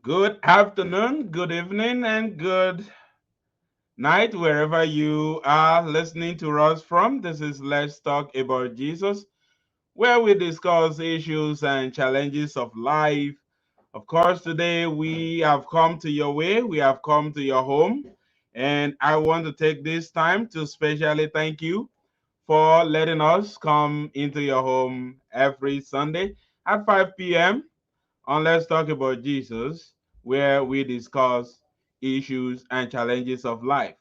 Good afternoon, good evening, and good night, wherever you are listening to us from. This is Let's Talk About Jesus, where we discuss issues and challenges of life. Of course, today we have come to your way, we have come to your home, and I want to take this time to specially thank you for letting us come into your home every Sunday at 5 p.m. on Let's Talk About Jesus, where we discuss issues and challenges of life.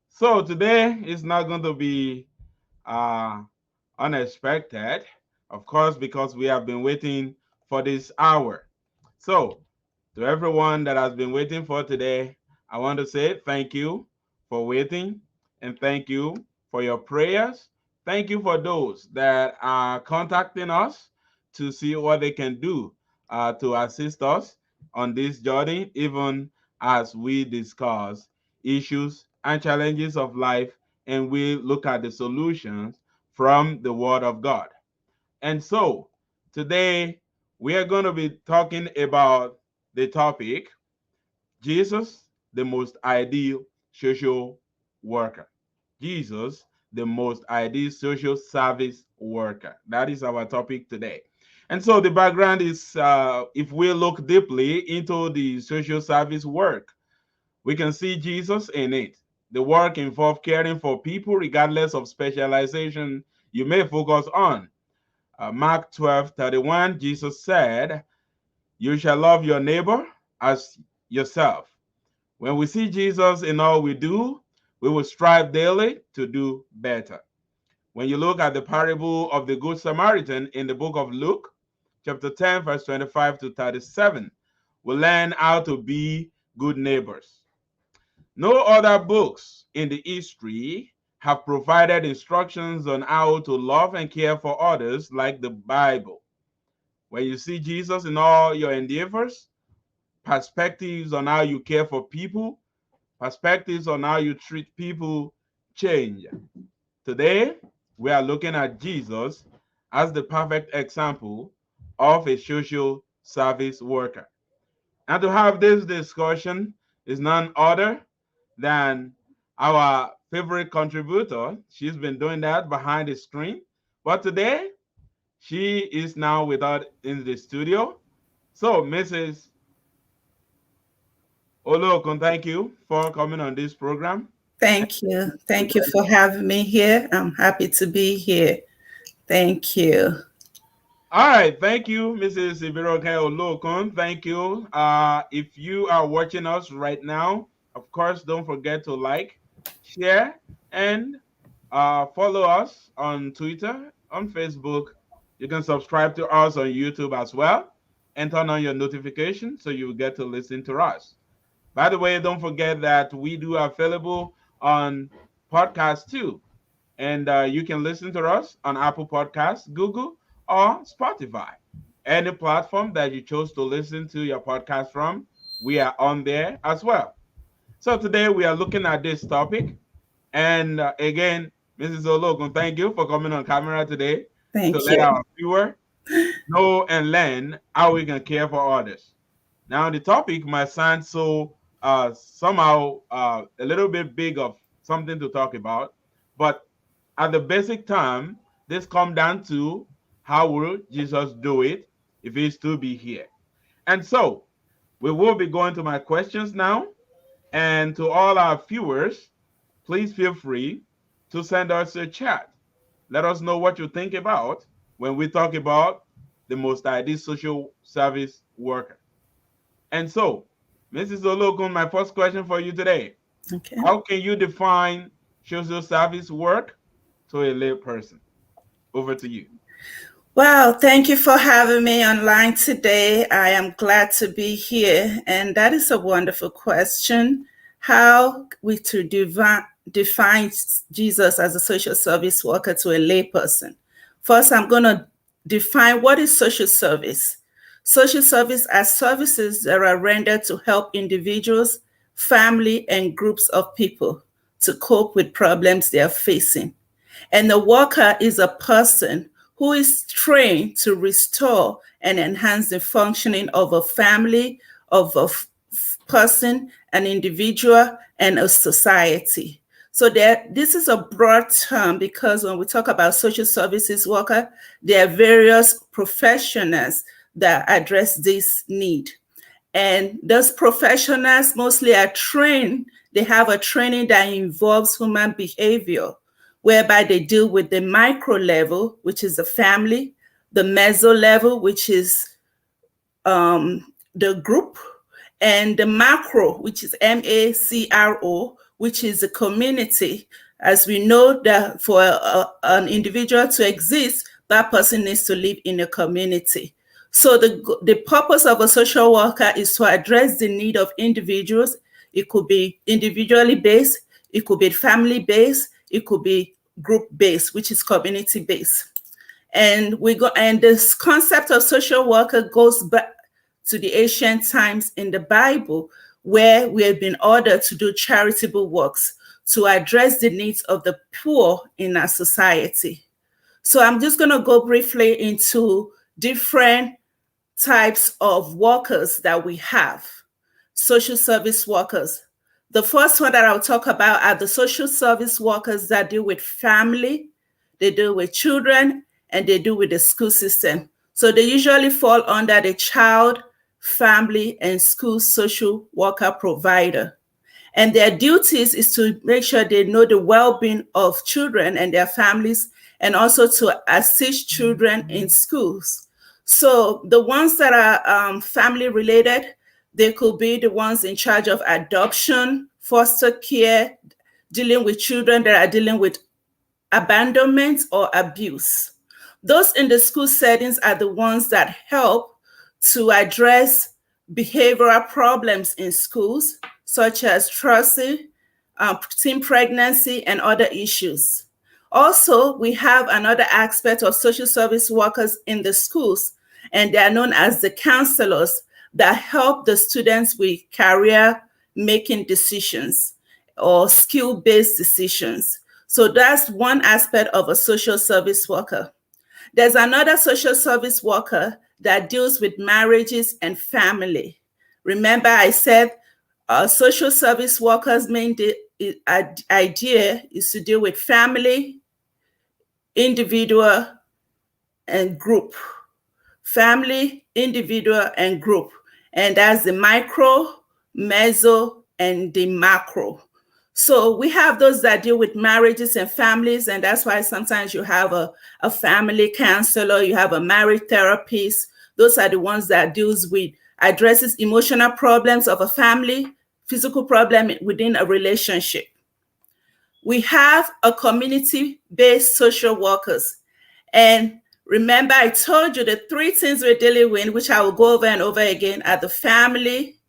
So today is not going to be uh, unexpected, of course, because we have been waiting for this hour. So, to everyone that has been waiting for today, I want to say thank you for waiting and thank you for your prayers. Thank you for those that are contacting us to see what they can do to assist us on this journey, even as we discuss issues and challenges of life and we look at the solutions from the Word of God. And so today we are going to be talking about the topic Jesus, the most ideal social worker. Jesus, the most ideal social service worker. That is our topic today. And so the background is if we look deeply into the social service work, we can see Jesus in it. The work involves caring for people regardless of specialization you may focus on. Mark 12:31, Jesus said, "You shall love your neighbor as yourself." When we see Jesus in all we do, we will strive daily to do better. When you look at the parable of the Good Samaritan in the book of Luke, chapter 10, verse 25 to 37, we learn how to be good neighbors. No other books in the history have provided instructions on how to love and care for others like the Bible. When you see Jesus in all your endeavors, perspectives on how you care for people, perspectives on how you treat people change. Today, we are looking at Jesus as the perfect example of a social service worker. And to have this discussion is none other than our favorite contributor. She's been doing that behind the screen. But today, she is now with us in the studio. So, Mrs. Olokun, thank you for coming on this program. Thank you. Thank you for having me here. I'm happy to be here. Thank you. All right, thank you, Mrs. Ibiroke Olokun. Thank you. If you are watching us right now, of course, don't forget to like, share, and follow us on Twitter, on Facebook. You can subscribe to us on YouTube as well, and turn on your notifications so you get to listen to us. By the way, don't forget that we do available on podcast too. And you can listen to us on Apple Podcasts, Google, or Spotify. Any platform that you chose to listen to your podcast from, we are on there as well. So today we are looking at this topic. And again, Mrs. Ologun, thank you for coming on camera today to Thank let you. our viewer know and learn how we can care for others. Now, the topic might sound so somehow a little bit big of something to talk about, but at the basic time, this comes down to how will Jesus do it if he's to be here. And so we will be going to my questions now. And to all our viewers, please feel free to send us a chat. Let us know what you think about when we talk about the most ideal social service worker. And so, Mrs. Olokun, my first question for you today. Okay. How can you define social service work to a lay person? Over to you. Well, thank you for having me online today. I am glad to be here. And that is a wonderful question. How we to define Jesus as a social service worker to a layperson. First, I'm going to define what is social service. Social service are services that are rendered to help individuals, family, and groups of people to cope with problems they are facing. And the worker is a person who is trained to restore and enhance the functioning of a family of a person, an individual, and a society. So this is a broad term because when we talk about social services worker, there are various professionals that address this need. And those professionals mostly are trained. They have a training that involves human behavior, whereby they deal with the micro level, which is the family, the meso level, which is the group, and the macro, which is macro, which is the community. As we know that for an individual to exist, that person needs to live in a community. So the purpose of a social worker is to address the need of individuals. It could be individually based, it could be family based, it could be group based, which is community based. And this concept of social worker goes back to the ancient times in the Bible, where we have been ordered to do charitable works to address the needs of the poor in our society. So I'm just going to go briefly into different types of workers that we have. Social service workers. The first one that I'll talk about are the social service workers that deal with family, they deal with children, and they deal with the school system. So they usually fall under the child, family, and school social worker provider. And their duties is to make sure they know the well-being of children and their families, and also to assist children in schools. So the ones that are family related, they could be the ones in charge of adoption, foster care, dealing with children that are dealing with abandonment or abuse. Those in the school settings are the ones that help to address behavioral problems in schools, such as truancy, teen pregnancy, and other issues. Also, we have another aspect of social service workers in the schools, and they are known as the counselors that help the students with career making decisions or skill-based decisions. So that's one aspect of a social service worker. There's another social service worker that deals with marriages and family. Remember, I said social service workers' main idea is to deal with family, individual, and group. Family, individual, and group. And that's the micro, meso, and the macro. So we have those that deal with marriages and families, and that's why sometimes you have a family counselor, you have a marriage therapist. Those are the ones that deals with, addresses emotional problems of a family, physical problem within a relationship. We have a community-based social workers. And remember, I told you the three things we're dealing with, which I will go over and over again, are the family,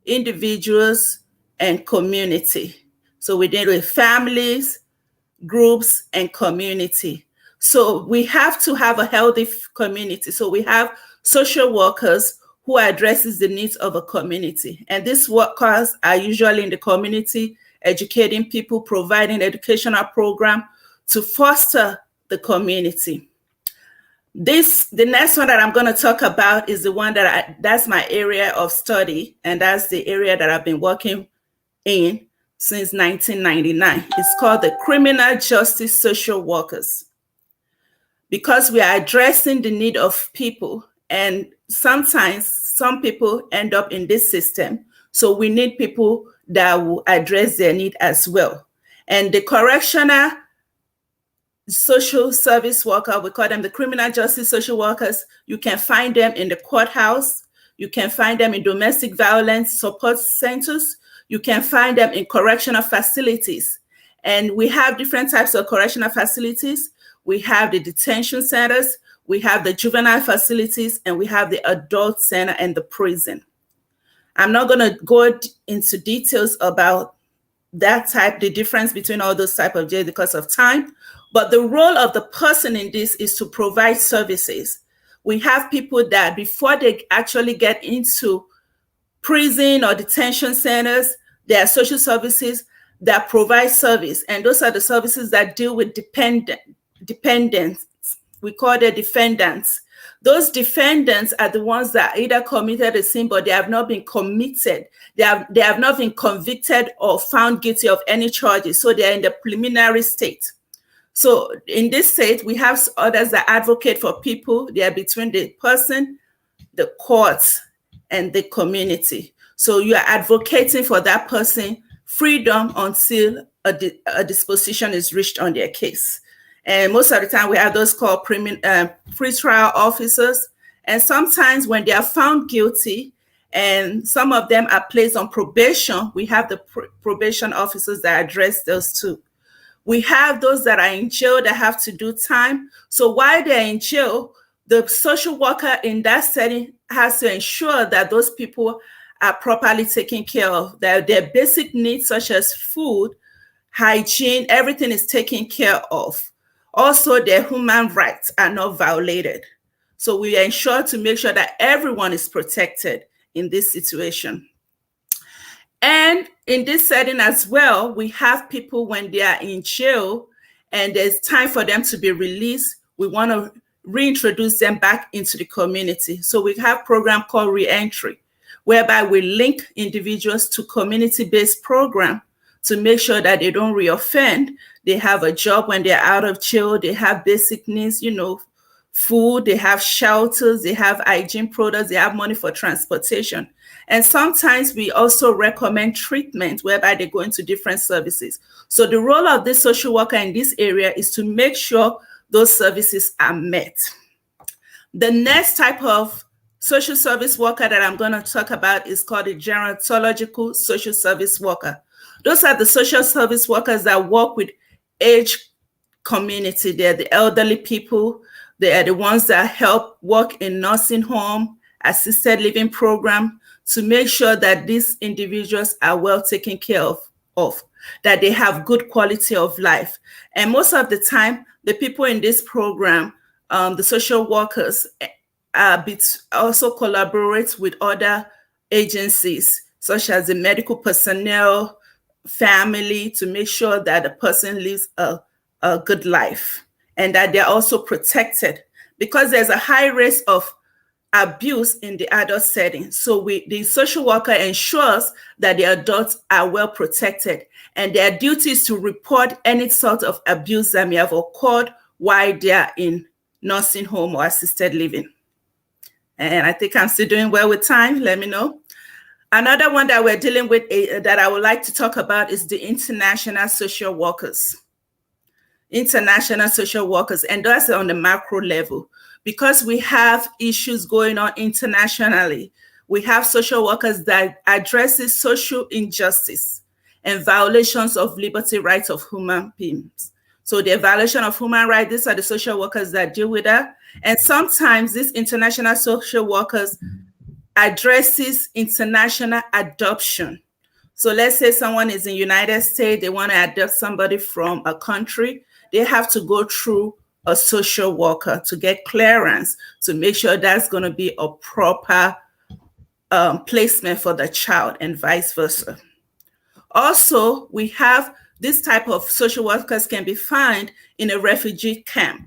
individuals, and community. So we deal with families, groups, and community. So we have to have a healthy community. So we have social workers who addresses the needs of a community. And these workers are usually in the community, educating people, providing educational program to foster the community. The next one that I'm going to talk about is the one that's my area of study, and that's the area that I've been working in since 1999. It's called the criminal justice social workers, because we are addressing the need of people, and sometimes some people end up in this system. So we need people that will address their need as well. And the correctional social service worker, we call them the criminal justice social workers. You can find them in the courthouse. You can find them in domestic violence support centers. You can find them in correctional facilities. And we have different types of correctional facilities. We have the detention centers, we have the juvenile facilities, and we have the adult center and the prison. I'm not going to go into details about the difference between all those types of jails because of time. But the role of the person in this is to provide services. We have people that before they actually get into prison or detention centers, there are social services that provide service. And those are the services that deal with dependents. We call them defendants. Those defendants are the ones that either committed a sin, but they have not been committed. They have not been convicted or found guilty of any charges. So they're in the preliminary state. So in this state, we have others that advocate for people. They are between the person, the courts, and the community. So you are advocating for that person freedom until a disposition is reached on their case. And most of the time we have those called pre-trial officers. And sometimes when they are found guilty, and some of them are placed on probation, we have the probation officers that address those too. We have those that are in jail that have to do time. So while they're in jail, the social worker in that setting has to ensure that those people are properly taken care of, that their basic needs such as food, hygiene, everything is taken care of. Also, their human rights are not violated. So we ensure to make sure that everyone is protected in this situation. And in this setting as well, we have people when they are in jail and there's time for them to be released, we want to reintroduce them back into the community. So we have a program called Reentry, whereby we link individuals to community-based program to make sure that they don't reoffend. They have a job when they're out of jail. They have basic needs, food, they have shelters, they have hygiene products, they have money for transportation. And sometimes we also recommend treatment whereby they go into different services. So the role of this social worker in this area is to make sure those services are met. The next type of social service worker that I'm going to talk about is called the gerontological social service worker. Those are the social service workers that work with age community. They're the elderly people. They are the ones that help work in nursing home, assisted living program to make sure that these individuals are well taken care of, that they have good quality of life. And most of the time, the people in this program, the social workers, also collaborate with other agencies, such as the medical personnel, family, to make sure that the person lives a good life and that they're also protected, because there's a high risk of abuse in the adult setting. So the social worker ensures that the adults are well protected, and their duty is to report any sort of abuse that may have occurred while they are in nursing home or assisted living. And I think I'm still doing well with time. Let me know. Another one that we're dealing with that I would like to talk about is the international social workers. International social workers, and that's on the macro level. Because we have issues going on internationally, we have social workers that addresses social injustice and violations of liberty rights of human beings. So the violation of human rights, these are the social workers that deal with that. And sometimes these international social workers addresses international adoption. So let's say someone is in the United States, they want to adopt somebody from a country, they have to go through a social worker to get clearance to make sure that's going to be a proper placement for the child and vice versa. Also, we have this type of social workers can be found in a refugee camp.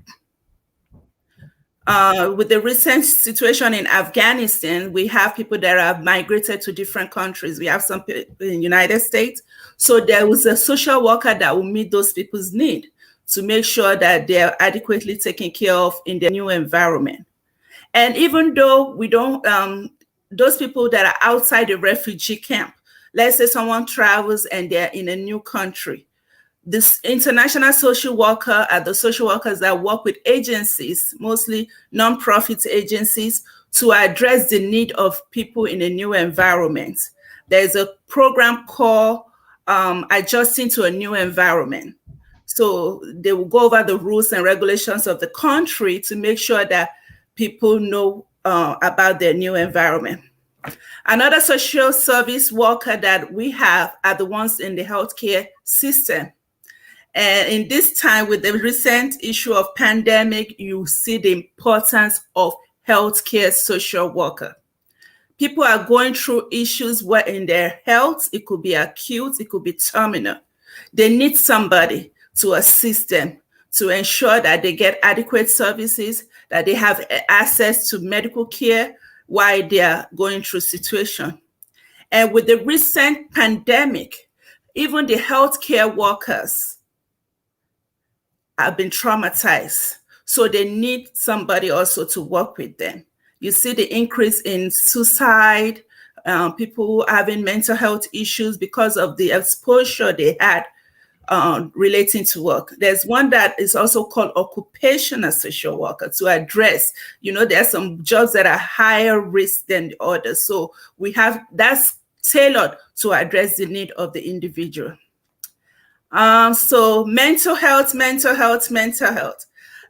With the recent situation in Afghanistan, we have people that have migrated to different countries. We have some people in the United States. So there was a social worker that will meet those people's need to make sure that they're adequately taken care of in their new environment. And even though we don't, those people that are outside the refugee camp, let's say someone travels and they're in a new country, this international social worker are the social workers that work with agencies, mostly nonprofit agencies, to address the need of people in a new environment. There's a program called Adjusting to a New Environment. So they will go over the rules and regulations of the country to make sure that people know about their new environment. Another social service worker that we have are the ones in the healthcare system. And in this time, with the recent issue of pandemic, you see the importance of healthcare social worker. People are going through issues where in their health, it could be acute, it could be terminal. They need somebody to assist them, to ensure that they get adequate services, that they have access to medical care while they are going through situation. And with the recent pandemic, even the healthcare workers have been traumatized. So they need somebody also to work with them. You see the increase in suicide, people having mental health issues because of the exposure they had relating to work. There's one that is also called occupational social worker to address, there are some jobs that are higher risk than the others. So we have that's tailored to address the need of the individual. So mental health, mental health, mental health.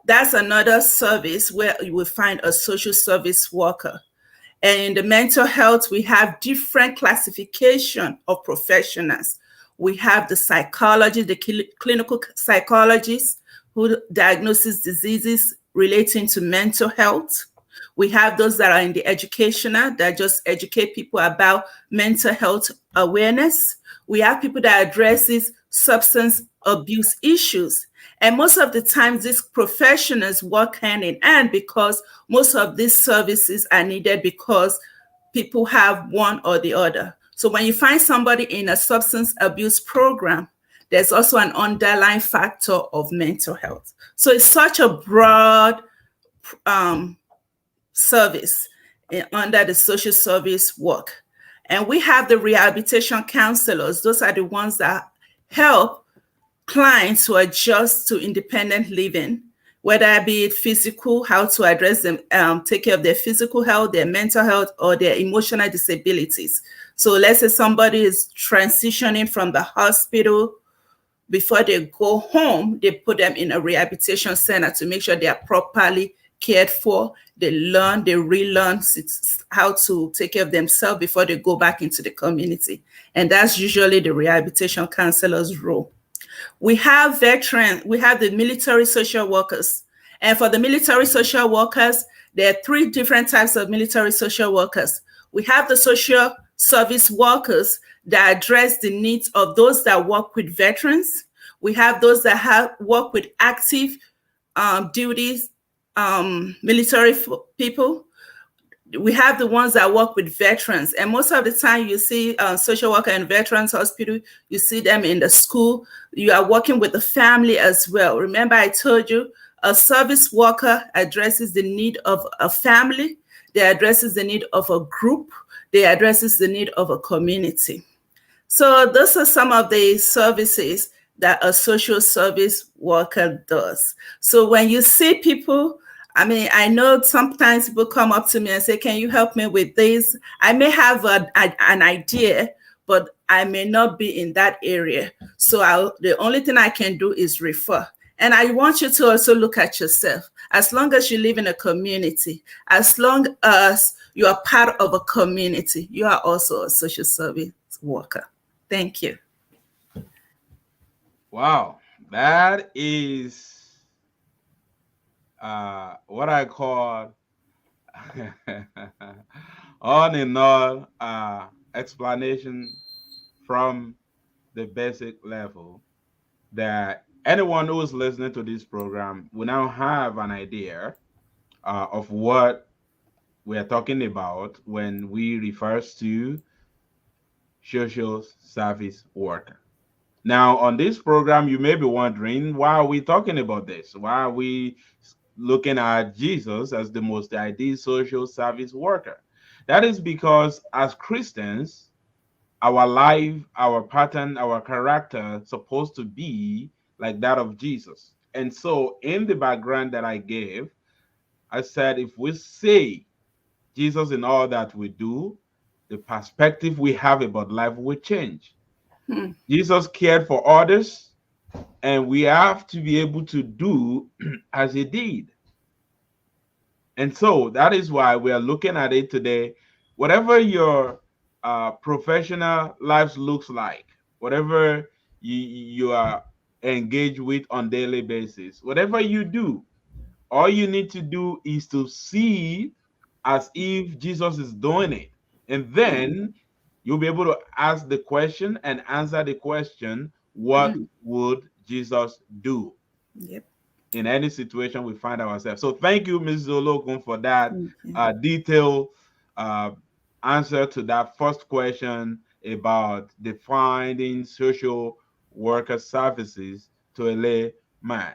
That's another service where you will find a social service worker. And in the mental health, we have different classification of professionals. We have the psychologist, the clinical psychologist who diagnoses diseases relating to mental health. We have those that are in the educational that just educate people about mental health awareness. We have people that addresses substance abuse issues. And most of the times, these professionals work hand in hand because most of these services are needed because people have one or the other. So when you find somebody in a substance abuse program, there's also an underlying factor of mental health. So it's such a broad service under the social service work. And we have the rehabilitation counselors. Those are the ones that help clients to adjust to independent living, whether it be physical, how to address them, take care of their physical health, their mental health, or their emotional disabilities. So let's say somebody is transitioning from the hospital. Before they go home, they put them in a rehabilitation center to make sure they are properly cared for. They learn, they relearn how to take care of themselves before they go back into the community. And that's usually the rehabilitation counselor's role. We have veterans, we have the military social workers. And for the military social workers, there are three different types of military social workers. We have the social service workers that address the needs of those that work with veterans. We have those that work with active duties, military people. We have the ones that work with veterans, and most of the time you see social worker in veterans hospital, you see them in the school. You are working with the family as well. Remember I told you a service worker addresses the need of a family, they addresses the need of a group, they addresses the need of a community. So those are some of the services that a social service worker does. So when you see people, I know sometimes people come up to me and say, can you help me with this? I may have an idea, but I may not be in that area. So the only thing I can do is refer. And I want you to also look at yourself. As long as you live in a community, as long as you are part of a community, you are also a social service worker. Thank you. Wow, that is what I call all in all explanation from the basic level that anyone who is listening to this program will now have an idea of what we are talking about when we refer to social service worker. Now, on this program, you may be wondering, why are we talking about this? Why are we looking at Jesus as the most ideal social service worker? That is because as Christians, our life, our pattern, our character supposed to be like that of Jesus. And so in the background that I gave, I said if we say Jesus in all that we do, the perspective we have about life will change. Hmm. Jesus cared for others, and we have to be able to do as he did. And so that is why we are looking at it today. Whatever your professional life looks like, whatever you are engaged with on daily basis, whatever you do, all you need to do is to see as if Jesus is doing it. And Mm, then you'll be able to ask the question and answer the question, what mm, would Jesus do? yep. in any situation we find ourselves. So thank you, Ms. Zolokun, for that Okay. detailed uh, answer to that first question about defining social worker services to a layman.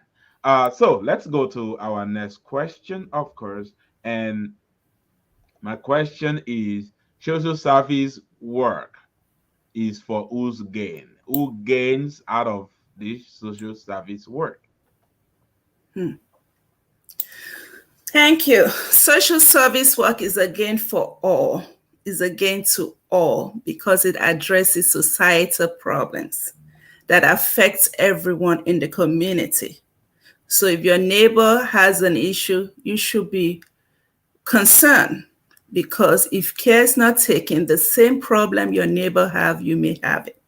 So let's go to our next question, of course. And my question is, social service work is for whose gain? Who gains out of this social service work? Hmm. Thank you. Social service work is a gain for all, is a gain to all because it addresses societal problems that affect everyone in the community. So if your neighbor has an issue, you should be concerned because if care is not taken, the same problem your neighbor have, you may have it.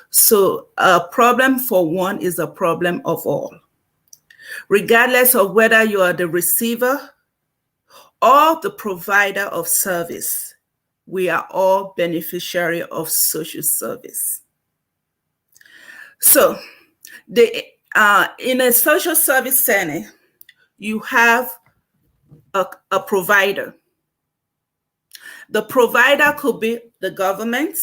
So a problem for one is a problem of all. Regardless of whether you are the receiver or the provider of service, we are all beneficiary of social service. So in a social service setting, you have a provider. The provider could be the government.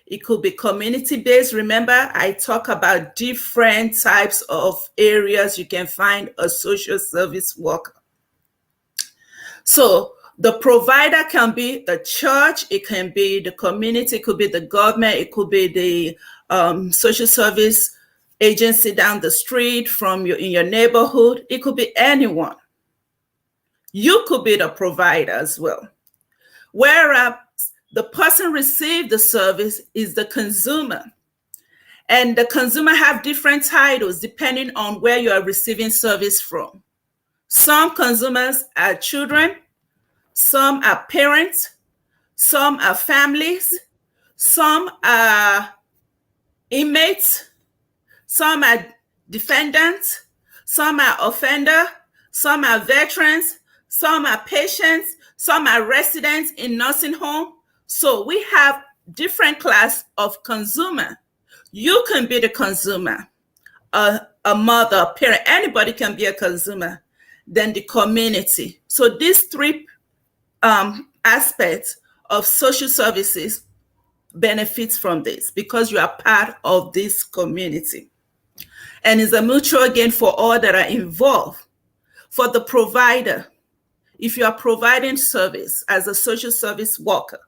It could be community-based. Remember, I talk about different types of areas you can find a social service worker. So the provider can be the church, it can be the community, it could be the government, it could be the social service agency down the street from in your neighborhood. It could be anyone. You could be the provider as well. Whereas the person received the service is the consumer. And the consumer have different titles depending on where you are receiving service from. Some consumers are children, some are parents, some are families, some are inmates, some are defendants, some are offender, some are veterans, some are patients, some are residents in nursing home. So we have different class of consumer. You can be the consumer, a mother, a parent, anybody can be a consumer. Then the community. So these three aspects of social services benefits from this because you are part of this community. And it's a mutual gain for all that are involved. For the provider, if you are providing service as a social service worker,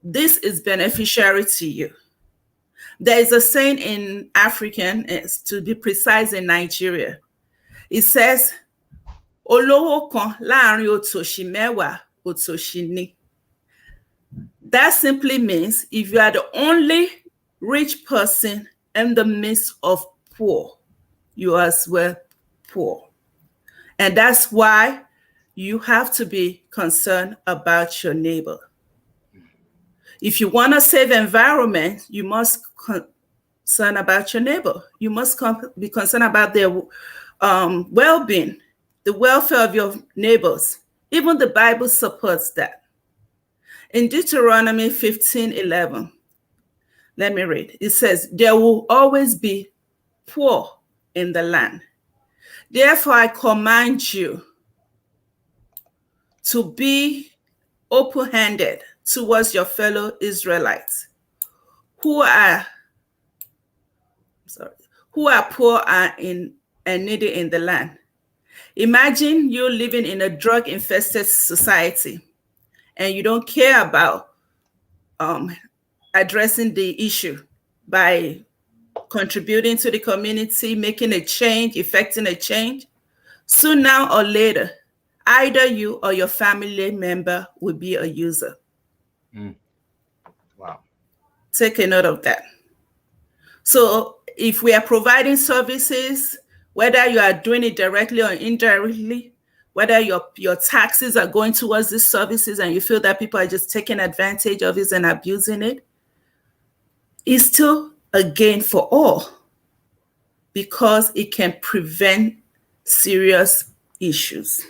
this is beneficiary to you. There is a saying in African, to be precise in Nigeria. It says, Olówó kan láàrin òtòṣì mẹ́wàá, òtòṣì ni. That simply means if you are the only rich person in the midst of poor, you are as well poor. And that's why you have to be concerned about your neighbor. If you want to save environment, you must concern about your neighbor. You must be concerned about their well-being, the welfare of your neighbors. Even the Bible supports that. In Deuteronomy 15:11, let me read. It says, there will always be poor in the land. Therefore, I command you to be open-handed towards your fellow Israelites who are poor and needy in the land. Imagine you living in a drug-infested society and you don't care about addressing the issue by contributing to the community, making a change, effecting a change. Sooner or later, either you or your family member will be a user. Wow. Take a note of that. So if we are providing services, whether you are doing it directly or indirectly, whether your taxes are going towards these services and you feel that people are just taking advantage of it and abusing it, it's still a gain for all because it can prevent serious issues.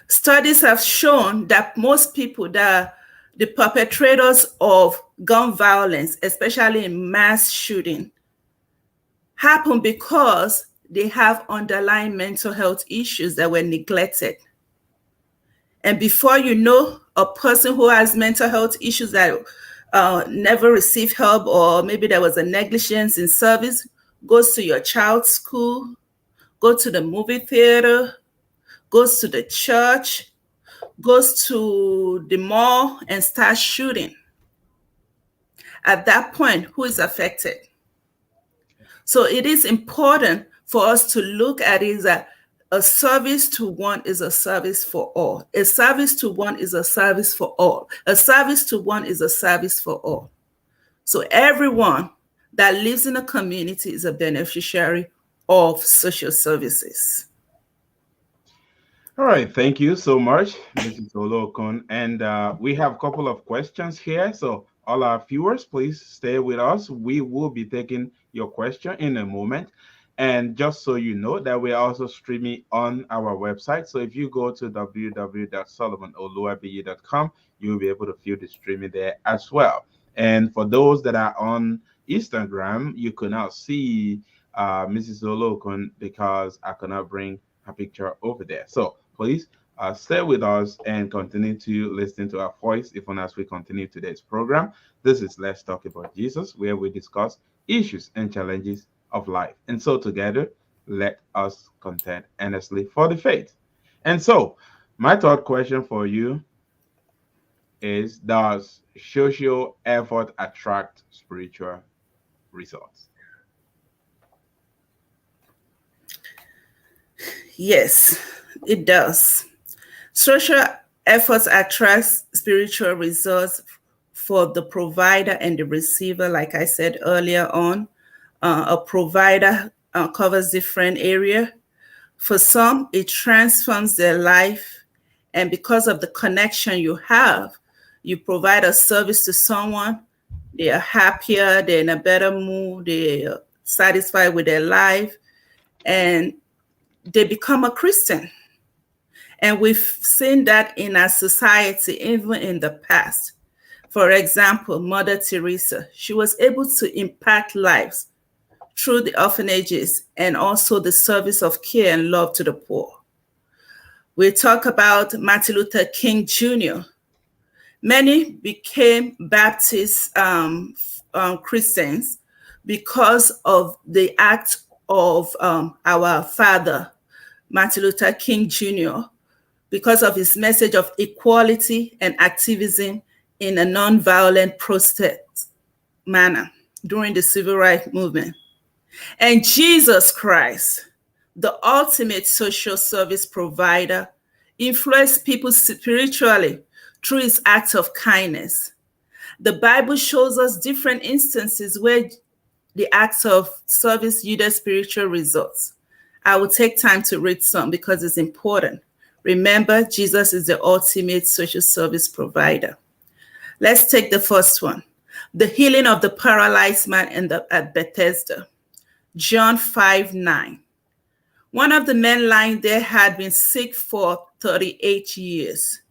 Studies have shown that most people that are the perpetrators of gun violence, especially in mass shooting, happen because they have underlying mental health issues that were neglected. And before you know, a person who has mental health issues that never received help, or maybe there was a negligence in service, goes to your child's school, go to the movie theater, goes to the church, goes to the mall and starts shooting. At that point, who is affected? So it is important for us to look at it that a service to one is a service for all. A service to one is a service for all. A service to one is a service for all. So everyone that lives in a community is a beneficiary of social services. All right, thank you so much, Mrs. Olokun. And we have a couple of questions here. So, all our viewers, please stay with us. We will be taking your question in a moment. And just so you know, that we're also streaming on our website. So, if you go to www.solomonoluwabiyi.com, you'll be able to view the streaming there as well. And for those that are on Instagram, you could now see Mrs. Olokun because I could not bring her picture over there. So, please stay with us and continue to listen to our voice even as we continue today's program. This is Let's Talk About Jesus, where we discuss issues and challenges of life. And so, together, let us contend earnestly for the faith. And so, my third question for you is: does social effort attract spiritual results? Yes, it does. Social efforts attract spiritual results for the provider and the receiver. Like I said earlier on, a provider covers different areas. For some, it transforms their life, and because of the connection you have, you provide a service to someone, they are happier, they're in a better mood, they're satisfied with their life, and they become a Christian. And we've seen that in our society, even in the past. For example, Mother Teresa, she was able to impact lives through the orphanages and also the service of care and love to the poor. We talk about Martin Luther King Jr. Many became Baptist Christians because of the act of our father, Martin Luther King Jr., because of his message of equality and activism in a nonviolent protest manner during the civil rights movement. And Jesus Christ, the ultimate social service provider, influenced people spiritually through his acts of kindness. The Bible shows us different instances where the acts of service yielded spiritual results. I will take time to read some because it's important. Remember, Jesus is the ultimate social service provider. Let's take the first one. The healing of the paralyzed man at Bethesda. John 5:9. One of the men lying there had been sick for 38 years.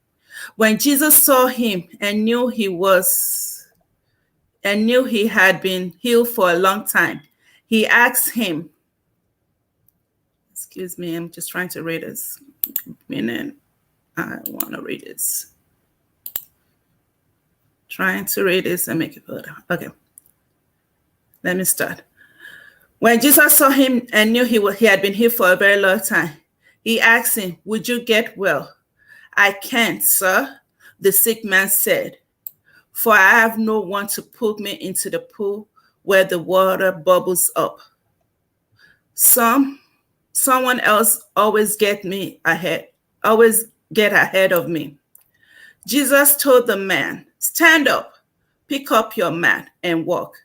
When Jesus saw him and knew he had been healed for a long time, he asked him, excuse me, I'm just trying to read this. I want to read this. Trying to read this and make it better. Okay. Let me start. When Jesus saw him and knew he had been healed for a very long time, he asked him, "Would you get well?" "I can't, sir," the sick man said, "for I have no one to put me into the pool where the water bubbles up. Someone else always get ahead of me." Jesus told the man, "Stand up, pick up your mat, and walk."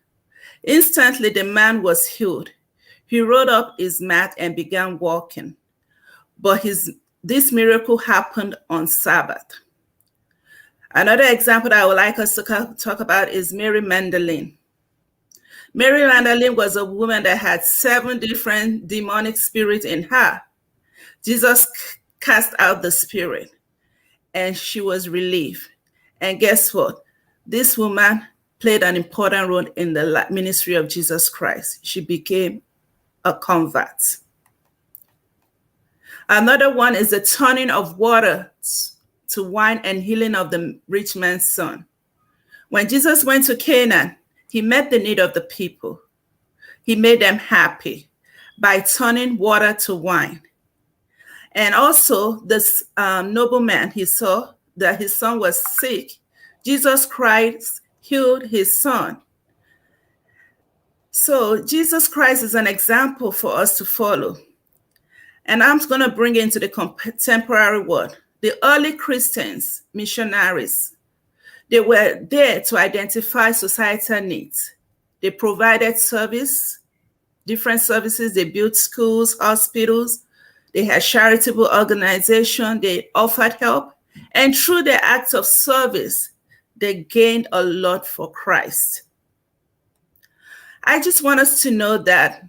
Instantly, the man was healed. He rolled up his mat and began walking. But this miracle happened on Sabbath. Another example that I would like us to talk about is Mary Magdalene. Mary Magdalene was a woman that had 7 different demonic spirits in her. Jesus cast out the spirit, and she was relieved. And guess what? This woman played an important role in the ministry of Jesus Christ. She became a convert. Another one is the turning of water to wine and healing of the rich man's son. When Jesus went to Canaan, he met the need of the people. He made them happy by turning water to wine. And also, this nobleman, he saw that his son was sick. Jesus Christ healed his son. So, Jesus Christ is an example for us to follow. And I'm going to bring it into the contemporary world. The early Christians, missionaries, they were there to identify societal needs. They provided service, different services. They built schools, hospitals. They had charitable organization. They offered help. And through their acts of service, they gained a lot for Christ. I just want us to know that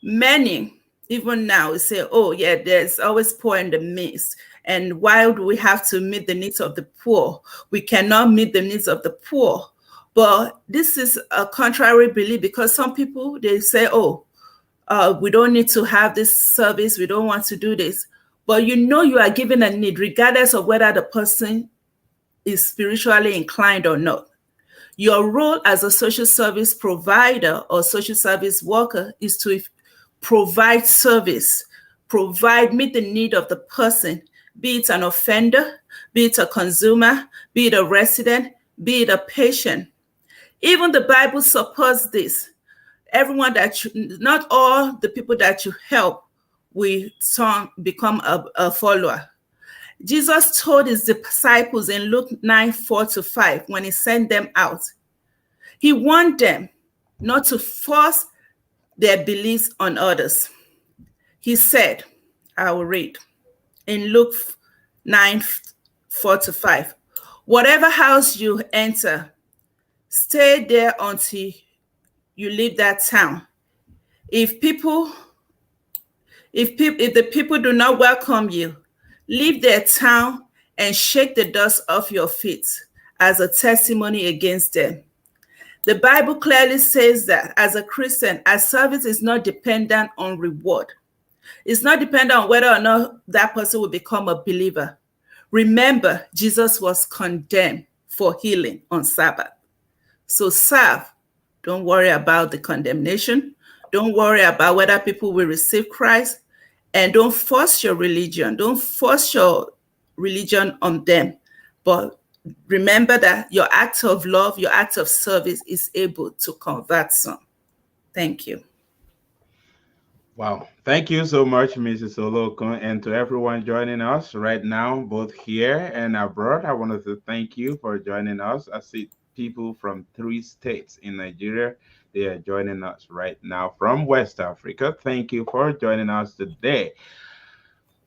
many, even now, we say, oh, yeah, there's always poor in the midst. And why do we have to meet the needs of the poor? We cannot meet the needs of the poor. But this is a contrary belief, because some people, they say, oh, we don't need to have this service. We don't want to do this. But you are given a need, regardless of whether the person is spiritually inclined or not. Your role as a social service provider or social service worker is to provide service, meet the need of the person, be it an offender, be it a consumer, be it a resident, be it a patient. Even the Bible supports this. Everyone not all the people that you help will become a follower. Jesus told his disciples in Luke 9:4-5, when he sent them out, he warned them not to force their beliefs on others. He said, I will read in Luke 9:4-5, whatever house you enter, stay there until you leave that town. If the people do not welcome you, leave their town and shake the dust off your feet as a testimony against them. The Bible clearly says that as a Christian, our service is not dependent on reward. It's not dependent on whether or not that person will become a believer. Remember, Jesus was condemned for healing on Sabbath. So serve. Don't worry about the condemnation. Don't worry about whether people will receive Christ. And don't force your religion. Don't force your religion on them. But remember that your act of love, your act of service is able to convert some. Thank you. Wow. Thank you so much, Mrs. Oloko, and to everyone joining us right now, both here and abroad. I wanted to thank you for joining us. I see people from 3 states in Nigeria. They are joining us right now from West Africa. Thank you for joining us today.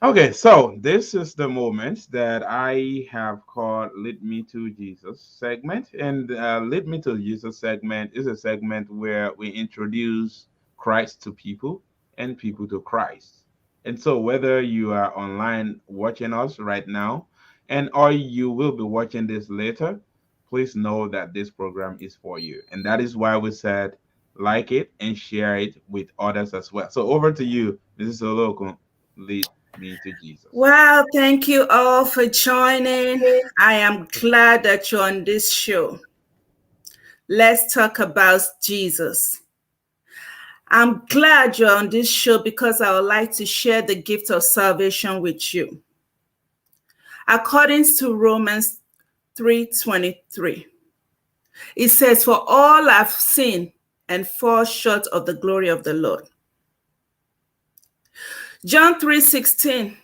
Okay, so this is the moment that I have called Lead Me to Jesus segment. And Lead Me to Jesus segment is a segment where we introduce Christ to people and people to Christ. And so whether you are online watching us right now and or you will be watching this later, please know that this program is for you. And that is why we said like it and share it with others as well. So over to you, Mrs. Oloko. Lead me to Jesus. Well, thank you all for joining. I am glad that you're on this show. Let's talk about Jesus. I'm glad you're on this show because I would like to share the gift of salvation with you. According to Romans 3:23, it says, for all have sinned and fall short of the glory of the Lord. John 3:16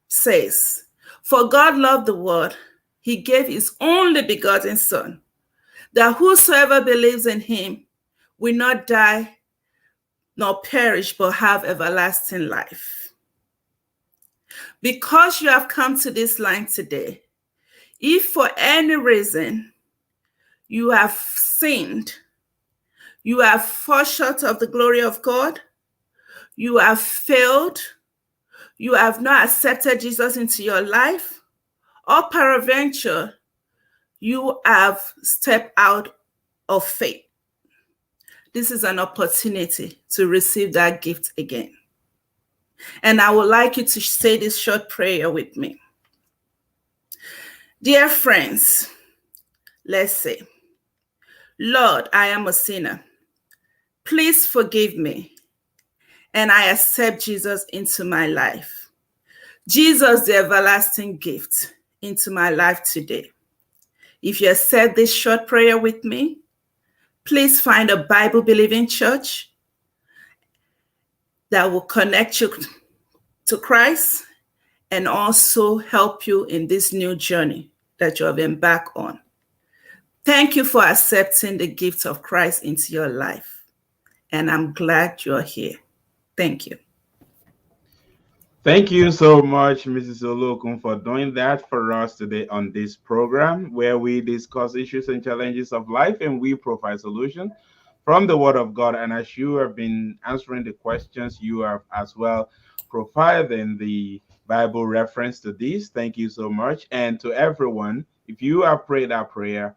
says, for God loved the world, he gave his only begotten Son, that whosoever believes in him will not die nor perish, but have everlasting life. Because you have come to this line today, if for any reason you have sinned, you have fallen short of the glory of God, you have failed, you have not accepted Jesus into your life, or peradventure, you have stepped out of faith, this is an opportunity to receive that gift again. And I would like you to say this short prayer with me. Dear friends, let's say, Lord, I am a sinner. Please forgive me, and I accept Jesus into my life. Jesus, the everlasting gift, into my life today. If you said this short prayer with me, please find a Bible believing church that will connect you to Christ and also help you in this new journey that you have embarked on. Thank you for accepting the gift of Christ into your life. And I'm glad you're here. Thank you. Thank you so much, Mrs. Olokun, for doing that for us today on this program where we discuss issues and challenges of life and we provide solutions from the Word of God. And as you have been answering the questions, you have as well providing the Bible reference to this. Thank you so much. And to everyone, if you have prayed that prayer,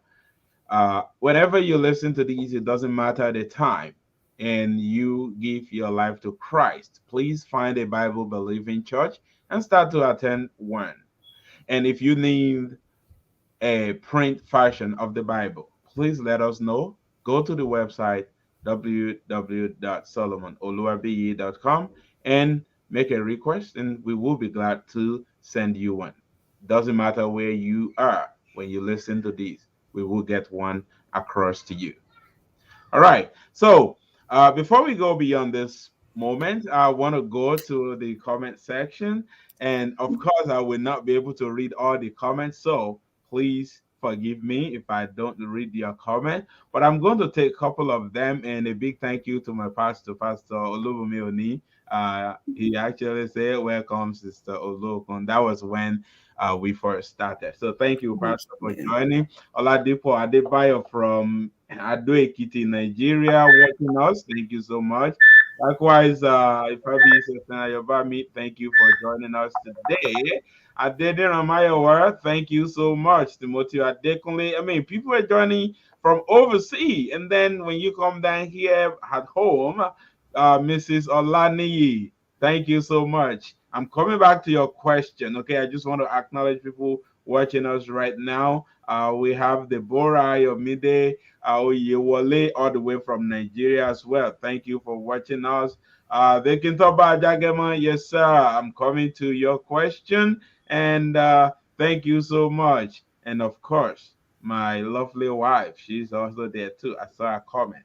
whenever you listen to these, it doesn't matter the time, and you give your life to Christ, please find a Bible believing church and start to attend one. And if you need a print version of the Bible, please let us know. Go to the website www.solomonoluwabiyi.com and make a request, and we will be glad to send you one. Doesn't matter where you are when you listen to this, we will get one across to you. All right. So before we go beyond this moment, I want to go to the comment section. And of course, I will not be able to read all the comments. So please forgive me if I don't read your comment. But I'm going to take a couple of them. And a big thank you to my pastor, Pastor Olubumi Oni. He actually said, "Welcome, Sister Olokun." That was when we first started. So thank you, Pastor, for joining. Oladipo Adebayo from Ado Ekiti, Nigeria, watching us. Thank you so much. Likewise, Ifabi Yobami, thank you for joining us today. Adede Ramayawara, thank you so much. Timothy Adekunle. I mean, people are joining from overseas, and then when you come down here at home, Mrs. Olaniyi, thank you so much. I'm coming back to your question. Okay, I just want to acknowledge people watching us right now. We have Deborah Yomide Oyewole all the way from Nigeria as well. Thank you for watching us. They can talk about Jagema. Yes, sir. I'm coming to your question, and thank you so much. And of course, my lovely wife, she's also there too. I saw a comment.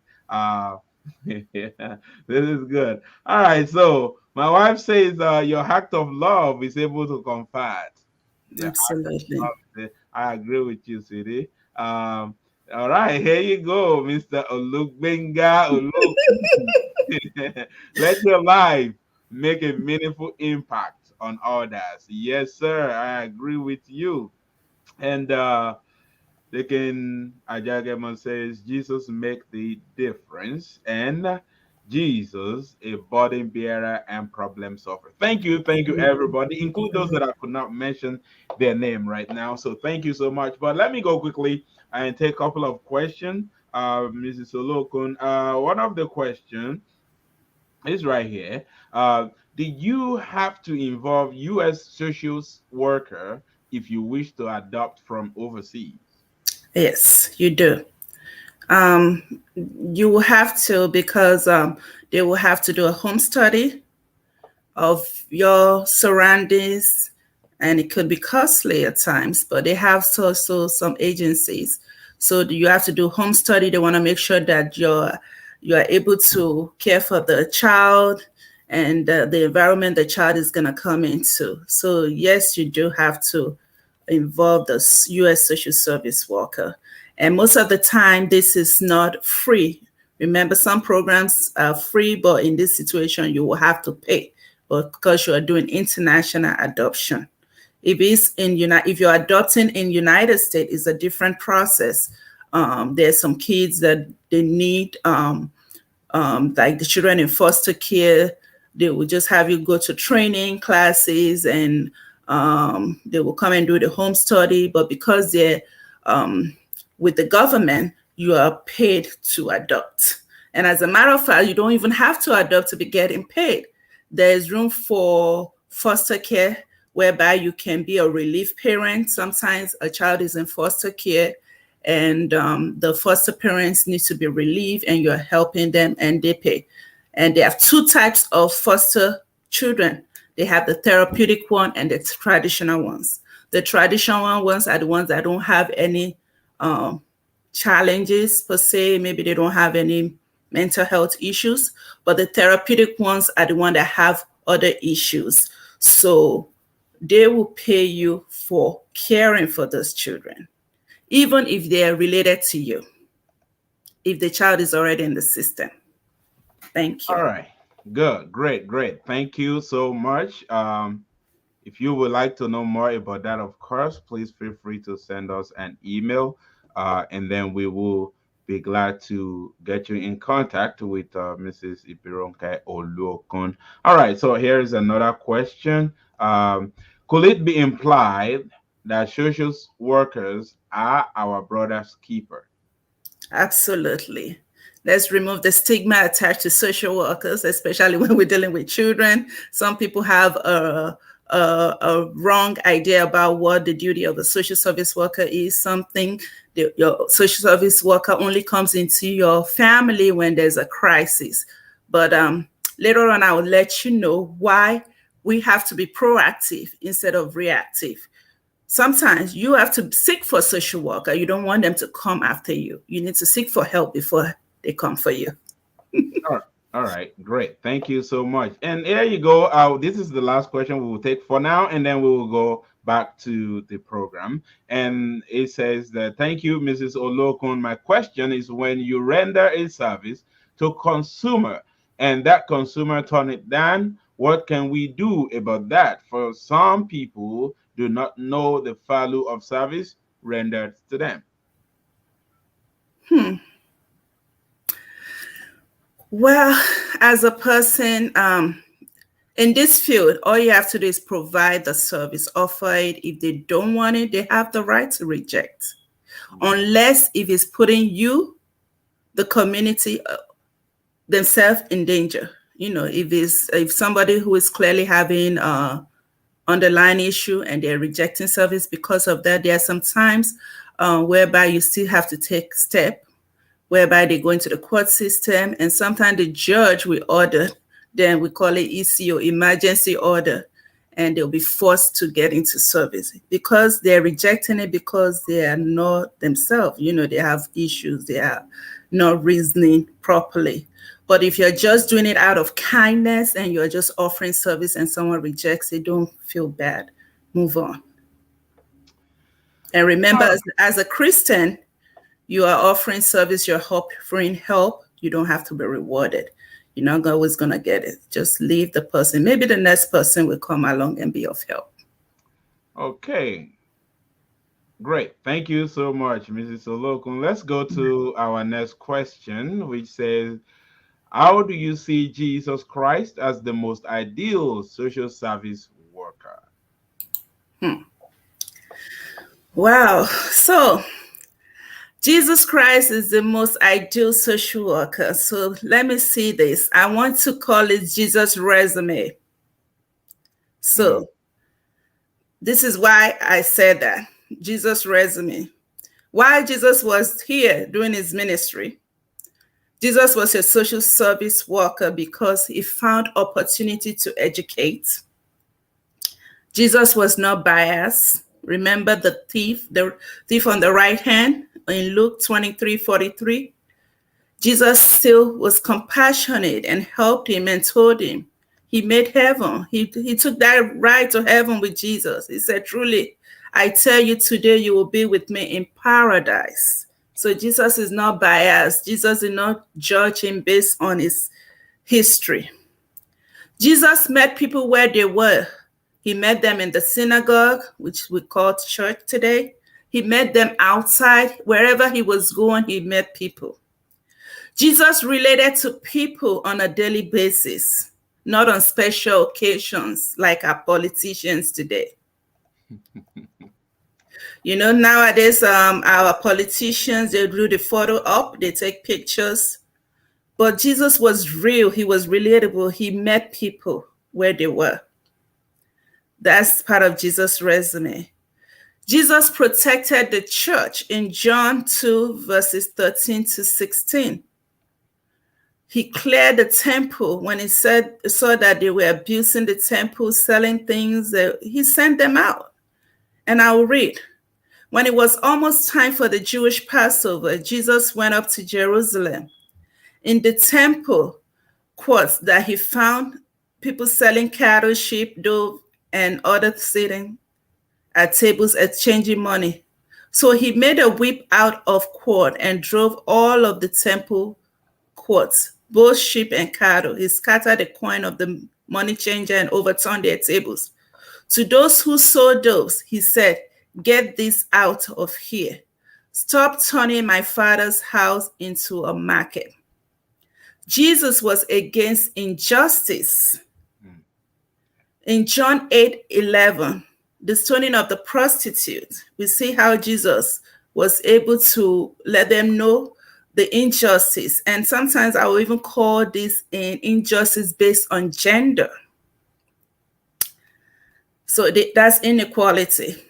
Yeah, this is good. All right, so my wife says your act of love is able to comfort. Yeah, Absolutely. I agree with you, sweetie. All right, here you go, Mr. Olugbenga Olug. Let your life make a meaningful impact on others. Yes, sir. I agree with you. And they can Ajagemon says Jesus make the difference, and Jesus a burden bearer and problem solver. Thank you everybody, include those that I could not mention their name right now. So thank you so much. But let me go quickly and take a couple of questions. Mrs. Olokun, one of the questions is right here. Did you have to involve U.S. social worker if you wish to adopt from overseas? Yes, you do. Um, you will have to because they will have to do a home study of your surroundings, and it could be costly at times, but they have also some agencies. So you have to do home study. They want to make sure that you're able to care for the child and the environment the child is going to come into. So yes, you do have to involve the U.S. social service worker. And most of the time, this is not free. Remember, some programs are free, but in this situation, you will have to pay, but because you are doing international adoption. If you're adopting in United States, it's a different process. There's some kids that they need, like the children in foster care. They will just have you go to training classes, and they will come and do the home study. But because they're with the government, you are paid to adopt. And as a matter of fact, you don't even have to adopt to be getting paid. There is room for foster care, whereby you can be a relief parent. Sometimes a child is in foster care and the foster parents need to be relieved and you're helping them and they pay. And they have two types of foster children. They have the therapeutic one and the traditional ones. The traditional ones are the ones that don't have any challenges per se. Maybe they don't have any mental health issues, but the therapeutic ones are the ones that have other issues. So they will pay you for caring for those children, even if they are related to you, if the child is already in the system. Thank you. All right. Good. Great. Great. Thank you so much. If you would like to know more about that, of course, please feel free to send us an email, and then we will be glad to get you in contact with Mrs. Ipironke Oluokun. All right, so here's another question. Could it be implied that social workers are our brother's keeper? Absolutely. Let's remove the stigma attached to social workers, especially when we're dealing with children. Some people have a wrong idea about what the duty of a social service worker is. Your social service worker only comes into your family when there's a crisis. But later on, I will let you know why we have to be proactive instead of reactive. Sometimes you have to seek for a social worker. You don't want them to come after you. You need to seek for help before they come for you. All right, great. Thank you so much. And here you go. This is the last question we will take for now, and then we will go back to the program. And it says that, thank you, Mrs. Olokun. My question is, when you render a service to consumer and that consumer turn it down, what can we do about that? For some people do not know the value of service rendered to them. Well, as a person in this field, all you have to do is provide the service, offer it. If they don't want it, they have the right to reject. Unless if it's putting you, the community, themselves in danger. If somebody who is clearly having underlying issue and they're rejecting service because of that, there are some times whereby you still have to take step, whereby they go into the court system, and sometimes the judge will order, then we call it ECO, emergency order, and they'll be forced to get into service because they're rejecting it because they are not themselves. They have issues, they are not reasoning properly. But if you're just doing it out of kindness and you're just offering service and someone rejects it, don't feel bad. Move on. And remember, as a Christian, you are offering service, you're offering help. You don't have to be rewarded. You're not always going to get it. Just leave the person. Maybe the next person will come along and be of help. Okay. Great. Thank you so much, Mrs. Olokun. Let's go to our next question, which says, how do you see Jesus Christ as the most ideal social service worker? Wow. So Jesus Christ is the most ideal social worker. So let me see this. I want to call it Jesus' resume. So this is why I said that. Jesus' resume. While Jesus was here doing his ministry, Jesus was a social service worker because he found opportunity to educate. Jesus was not biased. Remember the thief on the right hand in Luke 23:43. Jesus still was compassionate and helped him and told him he made heaven. He took that ride to heaven with Jesus. He said, truly, I tell you today, you will be with me in paradise. So Jesus is not biased. Jesus did not judge him based on his history. Jesus met people where they were. He met them in the synagogue, which we call church today. He met them outside. Wherever he was going, he met people. Jesus related to people on a daily basis, not on special occasions like our politicians today. Nowadays, our politicians, they do the photo up, they take pictures. But Jesus was real. He was relatable. He met people. where they were. That's part of Jesus' resume. Jesus protected the church in John 2, verses 13 to 16. He cleared the temple when he saw that they were abusing the temple, selling things. He sent them out. And I will read. When it was almost time for the Jewish Passover, Jesus went up to Jerusalem. In the temple courts that he found people selling cattle, sheep, dove, and other sitting at tables exchanging money. So he made a whip out of cord and drove all of the temple courts, both sheep and cattle. He scattered the coin of the money changer and overturned their tables. To those who sold doves, he said, "Get this out of here. Stop turning my Father's house into a market." Jesus was against injustice. In John 8:11, the stoning of the prostitute, we see how Jesus was able to let them know the injustice. And sometimes I will even call this an injustice based on gender. So that's inequality.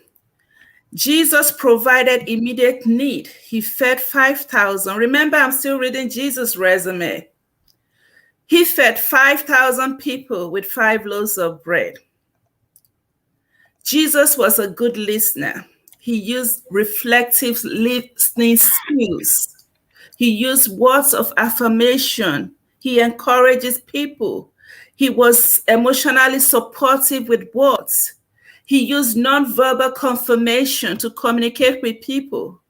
Jesus provided immediate need. He fed 5,000. Remember, I'm still reading Jesus' resume. He fed 5,000 people with 5 loaves of bread. Jesus was a good listener. He used reflective listening skills. He used words of affirmation. He encourages people. He was emotionally supportive with words. He used nonverbal confirmation to communicate with people.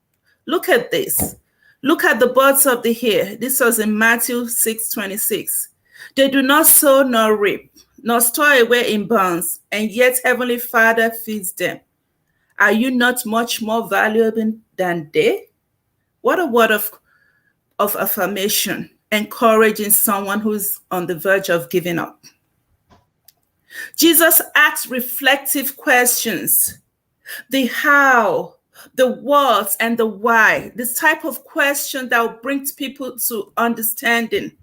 Look at this. Look at the birds of the air. This was in Matthew 6:26. They do not sow nor reap, nor store away in barns, and yet Heavenly Father feeds them. Are you not much more valuable than they? What a word of affirmation, encouraging someone who's on the verge of giving up. Jesus asked reflective questions. The how, the what, and the why. This type of question that will bring people to understanding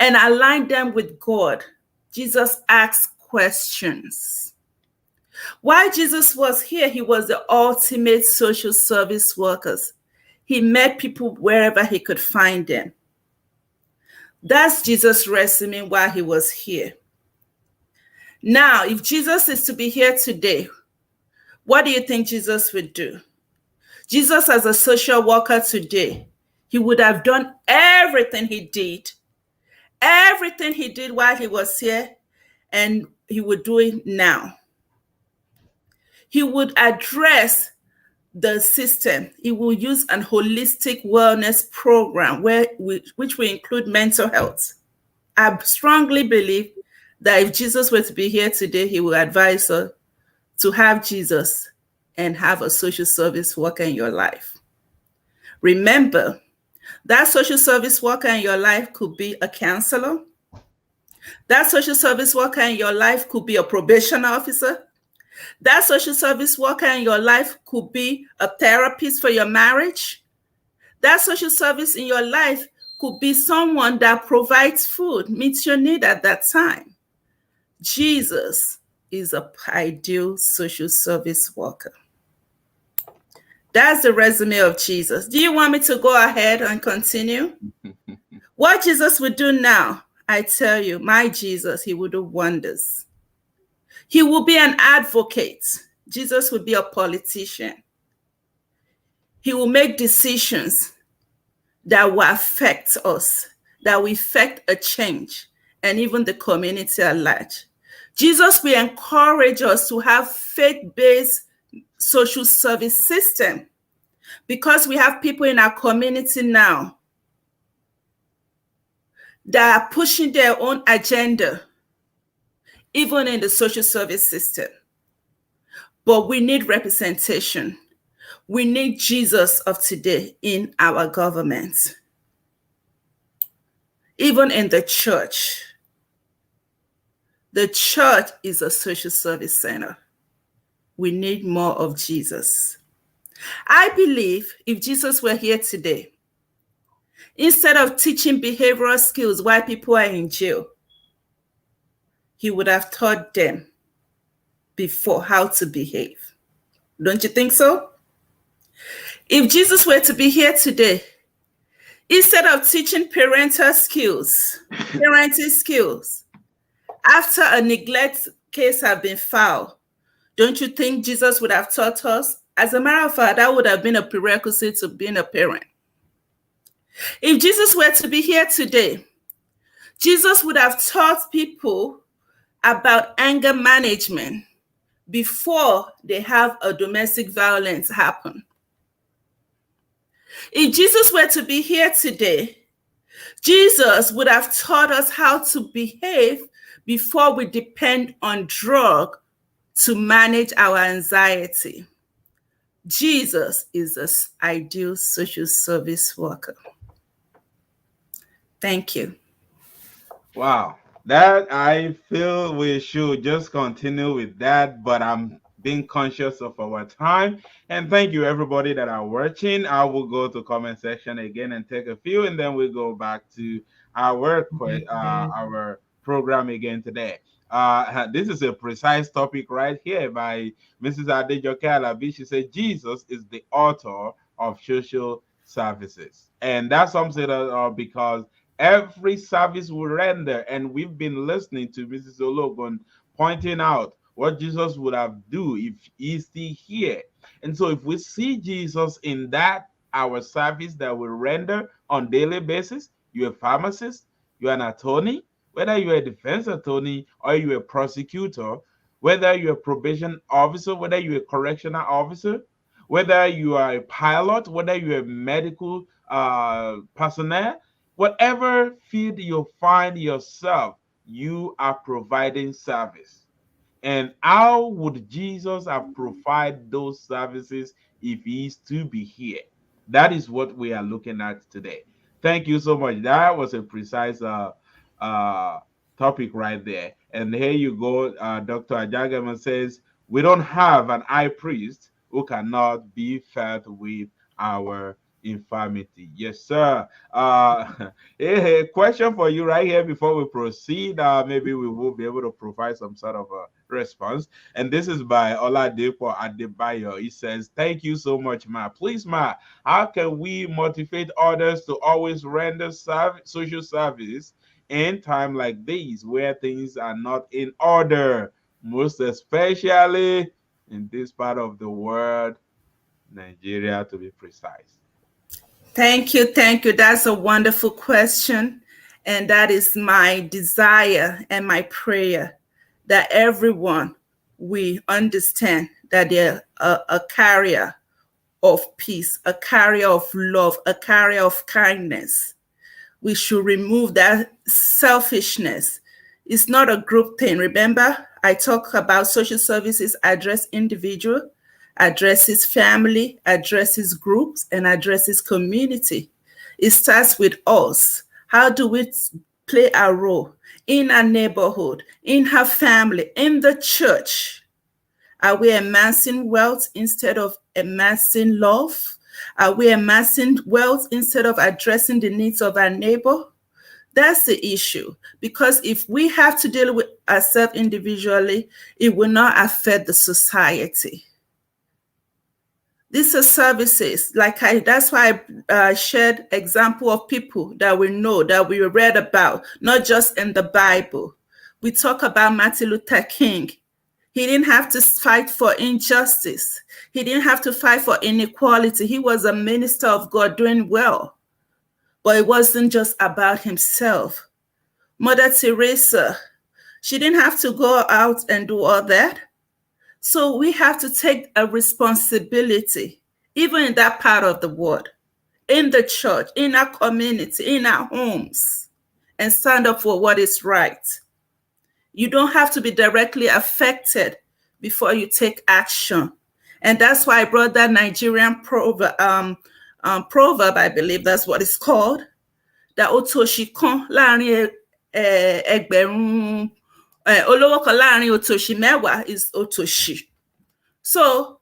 and align them with God. Jesus asked questions. While Jesus was here, he was the ultimate social service worker. He met people wherever he could find them. That's Jesus' resume while he was here. Now, if Jesus is to be here today, what do you think Jesus would do? Jesus, as a social worker today, he would have done everything he did while he was here, and he would do it now. He would address the system. He will use an holistic wellness program which will include mental health. I strongly believe that if Jesus were to be here today, he will advise us to have Jesus and have a social service worker in your life. Remember, that social service worker in your life could be a counselor. That social service worker in your life could be a probation officer. That social service worker in your life could be a therapist for your marriage. That social service in your life could be someone that provides food, meets your need at that time. Jesus is an ideal social service worker. That's the resume of Jesus. Do you want me to go ahead and continue? What Jesus would do now, I tell you, my Jesus, he will do wonders. He will be an advocate. Jesus will be a politician. He will make decisions that will affect us, that will affect a change, and even the community at large. Jesus will encourage us to have faith-based social service system, because we have people in our community now that are pushing their own agenda, even in the social service system. But we need representation. We need Jesus of today in our government, even in the church. The church is a social service center. We need more of Jesus. I believe if Jesus were here today, instead of teaching behavioral skills while people are in jail, he would have taught them before how to behave. Don't you think so? If Jesus were to be here today, instead of teaching parenting skills, after a neglect case had been filed, don't you think Jesus would have taught us? As a matter of fact, that would have been a prerequisite to being a parent. If Jesus were to be here today, Jesus would have taught people about anger management before they have a domestic violence happen. If Jesus were to be here today, Jesus would have taught us how to behave before we depend on drug to manage our anxiety. Jesus is an ideal social service worker. Thank you. Wow. That I feel we should just continue with that, but I'm being conscious of our time. And thank you everybody that are watching. I will go to comment section again and take a few, and then we'll go back to our program again today. This is a precise topic right here by Mrs. Adejoke Alabi. She said Jesus is the author of social services, and that sums it up because every service we render, and we've been listening to Mrs. Ologun pointing out what Jesus would have do if he's still here. And so if we see Jesus in that our service that we render on daily basis, you're a pharmacist, you're an attorney, whether you're a defense attorney or you're a prosecutor, whether you're a probation officer, whether you're a correctional officer, whether you are a pilot, whether you're a medical personnel, whatever field you find yourself, you are providing service. And how would Jesus have provided those services if he is to be here? That is what we are looking at today. Thank you so much. That was a precise topic right there. And here you go. Dr. Ajagama says, we don't have an high priest who cannot be fed with our infirmity. Yes, sir. A question for you right here before we proceed. Maybe we will be able to provide some sort of a response. And this is by Oladipo Adebayo. He says, thank you so much, Ma. Please, Ma, how can we motivate others to always render social service in time like these where things are not in order, most especially in this part of the world, Nigeria to be precise? Thank you. That's a wonderful question. And that is my desire and my prayer that everyone will understand that they're a carrier of peace, a carrier of love, a carrier of kindness. We should remove that selfishness. It's not a group thing. Remember, I talk about social services address individual, addresses family, addresses groups, and addresses community. It starts with us. How do we play a role in our neighborhood, in our family, in the church? Are we amassing wealth instead of amassing love? Are we amassing wealth instead of addressing the needs of our neighbor? That's the issue. Because if we have to deal with ourselves individually, it will not affect the society. These are services, that's why I shared example of people that we know, that we read about, not just in the Bible. We talk about Martin Luther King. He didn't have to fight for injustice. He didn't have to fight for inequality. He was a minister of God doing well. But it wasn't just about himself. Mother Teresa, she didn't have to go out and do all that. So we have to take a responsibility, even in that part of the world, in the church, in our community, in our homes, and stand up for what is right. You don't have to be directly affected before you take action. And that's why I brought that Nigerian proverb, I believe that's what it's called, that otoshi kan láàrin ẹgbẹ̀rún olówó kan láàrin otoshi mẹ́wàá is otoshi. So,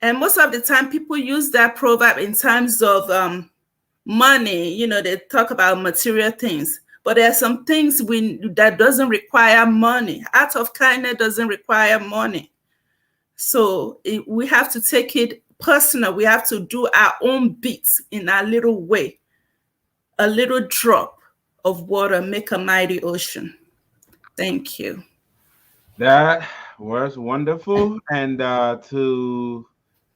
and most of the time people use that proverb in terms of money, they talk about material things. But there are some things that doesn't require money. Act of kindness doesn't require money. So we have to take it personal. We have to do our own bits in our little way. A little drop of water make a mighty ocean. Thank you. That was wonderful. And to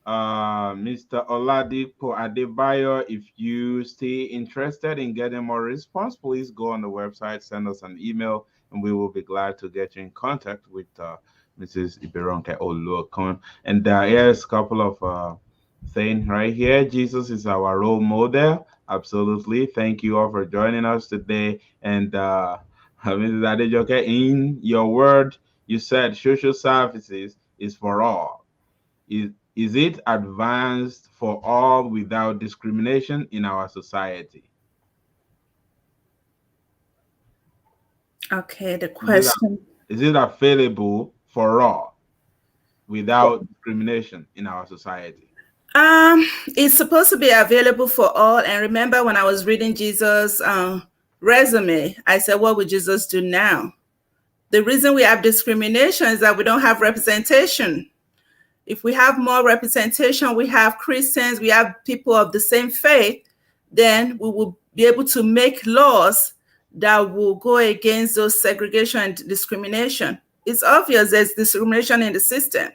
Mr. Oladipo Adebayo, if you stay interested in getting more response, please go on the website, send us an email, and we will be glad to get you in contact with Mrs. Iberonke Olokon. And here's a couple of things right here. Jesus is our role model. Absolutely. Thank you all for joining us today. And Mrs. Adejoke, in your word, you said social services is for all. Is it advanced for all without discrimination in our society? Okay, the Is it, question. is it available for all without discrimination in our society? It's supposed to be available for all. And remember, when I was reading Jesus' resume, I said, what would Jesus do now? The reason we have discrimination is that we don't have representation. If we have more representation, we have Christians, we have people of the same faith, then we will be able to make laws that will go against those segregation and discrimination. It's obvious there's discrimination in the system.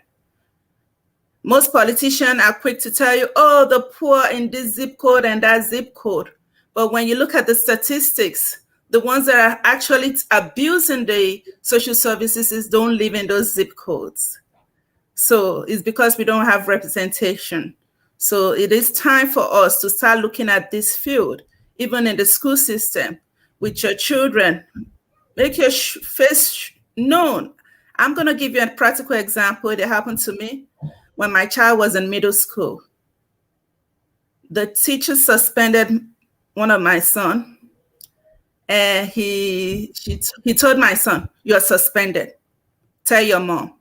Most politicians are quick to tell you, oh, the poor in this zip code and that zip code. But when you look at the statistics, the ones that are actually abusing the social services don't live in those zip codes. So it's because we don't have representation. So it is time for us to start looking at this field, even in the school system, with your children. Make your face known. I'm going to give you a practical example that happened to me when my child was in middle school. The teacher suspended one of my sons, and he told my son, "You're suspended. Tell your mom."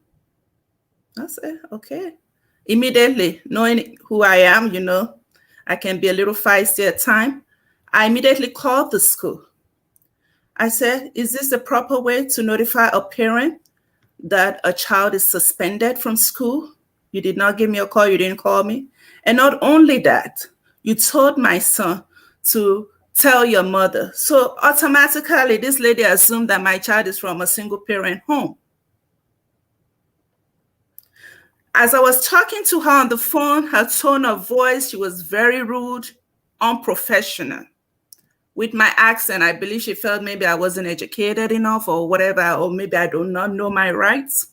I said, okay. Immediately, knowing who I am, I can be a little feisty at times. I immediately called the school. I said, is this the proper way to notify a parent that a child is suspended from school? You did not give me a call. You didn't call me. And not only that, you told my son to tell your mother. So automatically, this lady assumed that my child is from a single parent home. As I was talking to her on the phone, her tone of voice, she was very rude, unprofessional. With my accent, I believe she felt maybe I wasn't educated enough or whatever, or maybe I do not know my rights.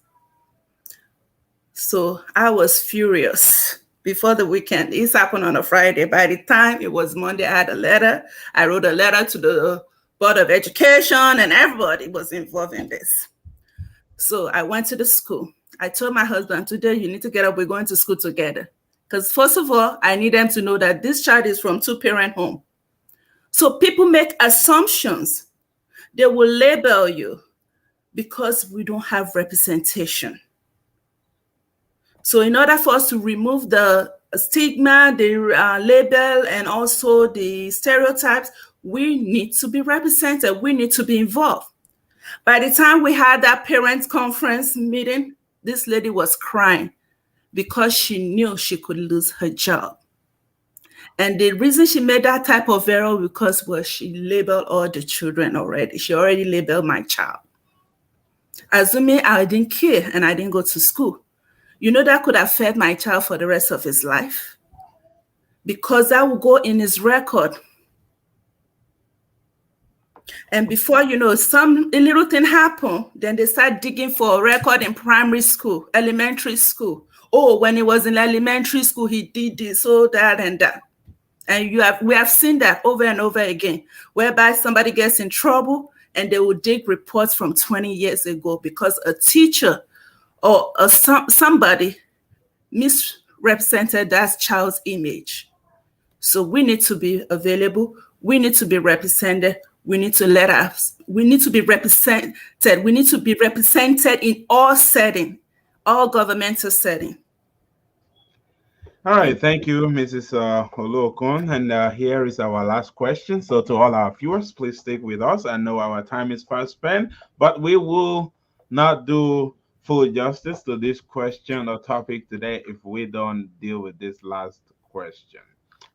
So I was furious before the weekend. This happened on a Friday. By the time it was Monday, I had a letter. I wrote a letter to the Board of Education, and everybody was involved in this. So I went to the school. I told my husband, today you need to get up. We're going to school together. Because first of all, I need them to know that this child is from two-parent home. So people make assumptions. They will label you because we don't have representation. So in order for us to remove the stigma, the label, and also the stereotypes, we need to be represented. We need to be involved. By the time we had that parents' conference meeting, this lady was crying because she knew she could lose her job. And the reason she made that type of error because she labeled all the children already. She already labeled my child. Assuming I didn't care and I didn't go to school. That could affect my child for the rest of his life. Because that will go in his record. And before a little thing happened, then they start digging for a record in primary school, elementary school. Oh, when he was in elementary school, he did this, so that and that. And we have seen that over and over again, whereby somebody gets in trouble and they will dig reports from 20 years ago because a teacher or somebody misrepresented that child's image. So we need to be available. We need to be represented. We need to we need to be represented. We need to be represented in all settings, all governmental settings. All right, Thank thank you, Mrs. Olokun. And here is our last question. So, to all our viewers, please stick with us. I know our time is fast spent, but we will not do full justice to this question or topic today if we don't deal with this last question.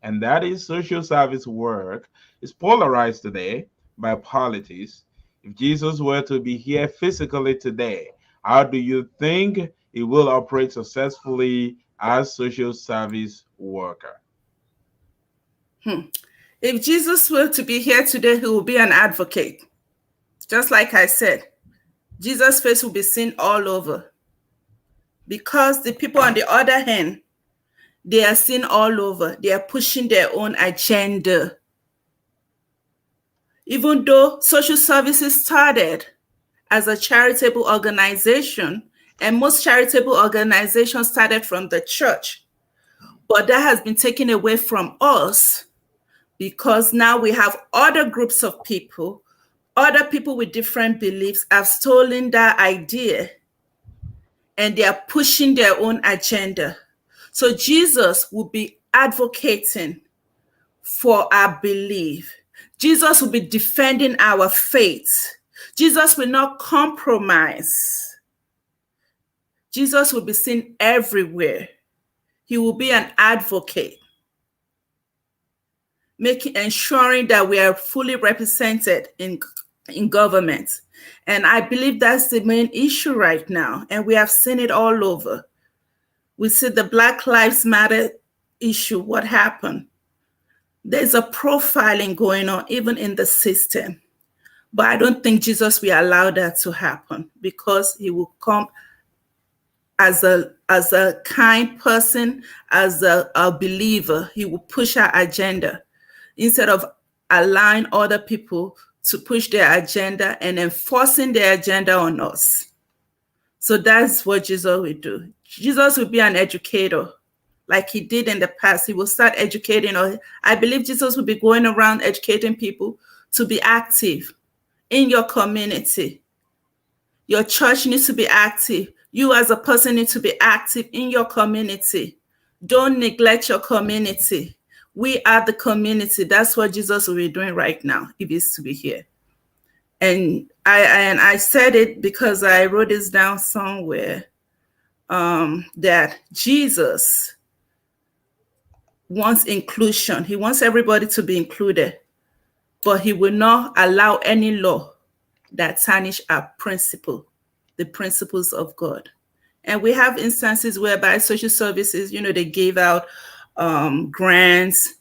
And that is social service work is polarized today by politics. If Jesus were to be here physically today, how do you think he will operate successfully as social service worker? you. If Jesus were to be here today, he will be an advocate. Just like I said, Jesus' face will be seen all over because the people on the other hand, they are seen all over. They are pushing their own agenda. Even though social services started as a charitable organization, and most charitable organizations started from the church, but that has been taken away from us because now we have other groups of people, other people with different beliefs have stolen that idea and they are pushing their own agenda. So Jesus will be advocating for our belief. Jesus will be defending our faith. Jesus will not compromise. Jesus will be seen everywhere. He will be an advocate, ensuring that we are fully represented in government. And I believe that's the main issue right now. And we have seen it all over. We see the Black Lives Matter issue, what happened. There's a profiling going on even in the system. But I don't think Jesus will allow that to happen because he will come as a kind person, as a believer. He will push our agenda instead of allowing other people to push their agenda and enforcing their agenda on us. So that's what Jesus will do. Jesus will be an educator like he did in the past. He will start educating. Or I believe Jesus will be going around educating people to be active in your community. Your church needs to be active. You as a person need to be active in your community. Don't neglect your community. We are the community. That's what Jesus will be doing right now if he's to be here. And I said it because I wrote this down somewhere, that Jesus wants inclusion. He wants everybody to be included, but he will not allow any law that tarnish our principle, the principles of God. And we have instances whereby social services, they give out grants.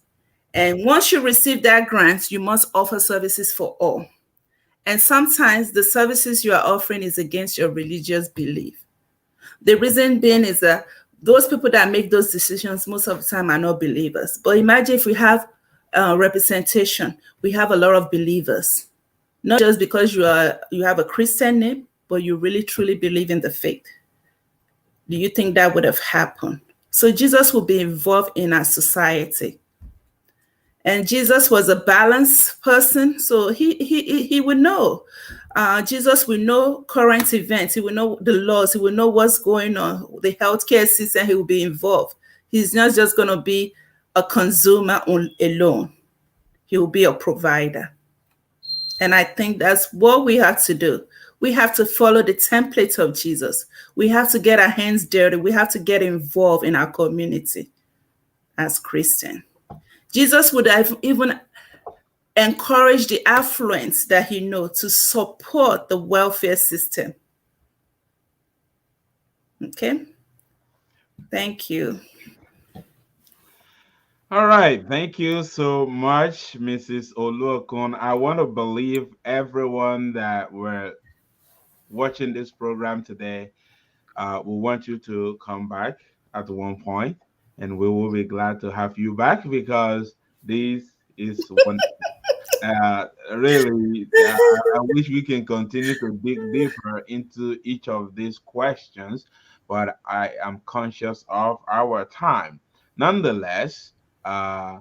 And once you receive that grant, you must offer services for all. And sometimes the services you are offering is against your religious belief. The reason being is that those people that make those decisions most of the time are not believers. But imagine if we have representation, we have a lot of believers, not just because you have a Christian name, but you really truly believe in the faith. Do you think that would have happened? So Jesus will be involved in our society. And Jesus was a balanced person, so he would know. Jesus will know current events. He will know the laws. He will know what's going on. The healthcare system, he will be involved. He's not just going to be a consumer alone. He will be a provider. And I think that's what we have to do. We have to follow the template of Jesus. We have to get our hands dirty. We have to get involved in our community as Christians. Jesus would have even encouraged the affluents that he knows to support the welfare system. Okay? Thank you. All right, thank you so much, Mrs. Oluokun. I want to believe everyone that were watching this program today we want you to come back at one point, and we will be glad to have you back because this is one. Really, I wish we can continue to dig deeper into each of these questions, but I am conscious of our time. Nonetheless, uh,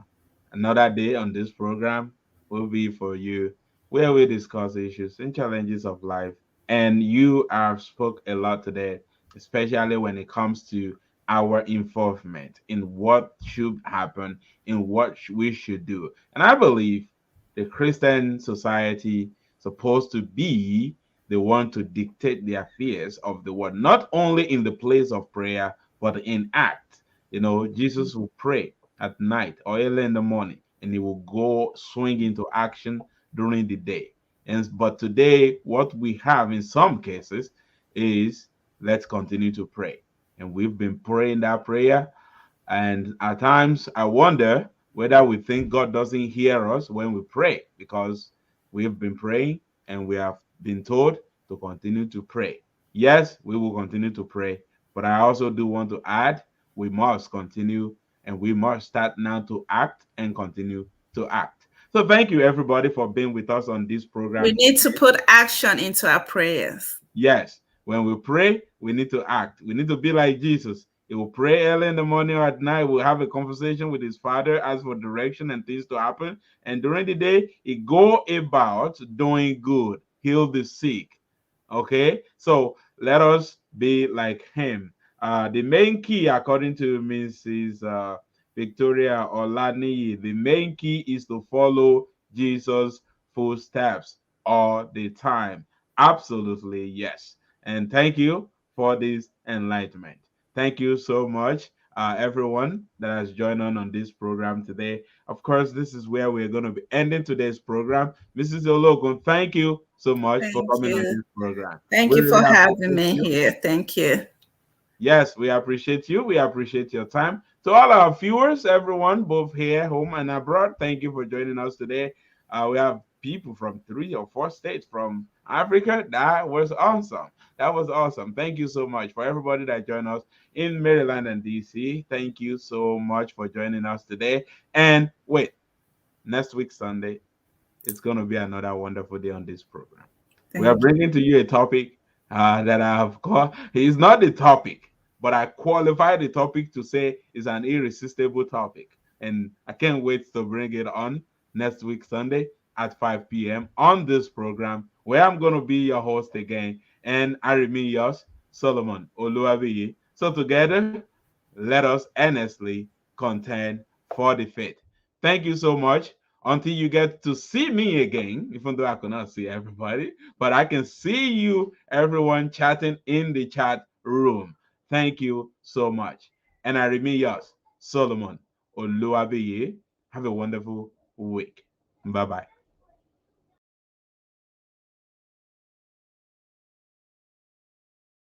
another day on this program will be for you where we discuss issues and challenges of life. And you have spoke a lot today, especially when it comes to our involvement in what should happen, in what we should do. And I believe the Christian society supposed to be the one to dictate the affairs of the world, not only in the place of prayer, but in act. Jesus will pray at night or early in the morning, and he will go swing into action during the day. And but today, what we have in some cases is let's continue to pray. And we've been praying that prayer. And at times, I wonder whether we think God doesn't hear us when we pray because we've been praying and we have been told to continue to pray. Yes, we will continue to pray, but I also do want to add we must continue and we must start now to act and continue to act. So, thank you everybody for being with us on this We program. need to put action into our prayers. Yes, when we pray, we need to act. We need to be like Jesus. He will pray early in the morning or at night. We'll have a conversation with his father, ask for direction and things to happen. And during the day, he go about doing good, heal the sick. Okay, so let us be like him. The main key, according to Mrs. Victoria Olani, the main key is to follow Jesus' footsteps all the time. Absolutely, yes. And thank you for this enlightenment. Thank you so much, everyone that has joined on this program today. Of course, this is where we're going to be ending today's program. Mrs. Ologun, thank you so much for Thank coming on you. this program. Thank We you for really having appreciate me you. here. Thank you. Yes, we appreciate you. We appreciate your time. To all our viewers, everyone, both here, home, and abroad, thank you for joining us today. We have people from 3 or 4 states from Africa. That was awesome. That was awesome. Thank you so much for everybody that joined us in Maryland and DC. Thank you so much for joining us today. And wait, next week, Sunday, it's going to be another wonderful day on this program. We are Thank you. bringing to you a topic that I have called, it's not the topic, but I qualify the topic to say it's an irresistible topic. And I can't wait to bring it on next week, Sunday at 5 p.m. on this program, where I'm going to be your host again. And I remain yours, Solomon Oluwabiyi. So together, let us earnestly contend for the faith. Thank you so much until you get to see me again, even though I cannot see everybody, but I can see you, everyone chatting in the chat room. Thank you so much. And I remain yours, Solomon Oluwabiyi. Have a wonderful week. Bye bye.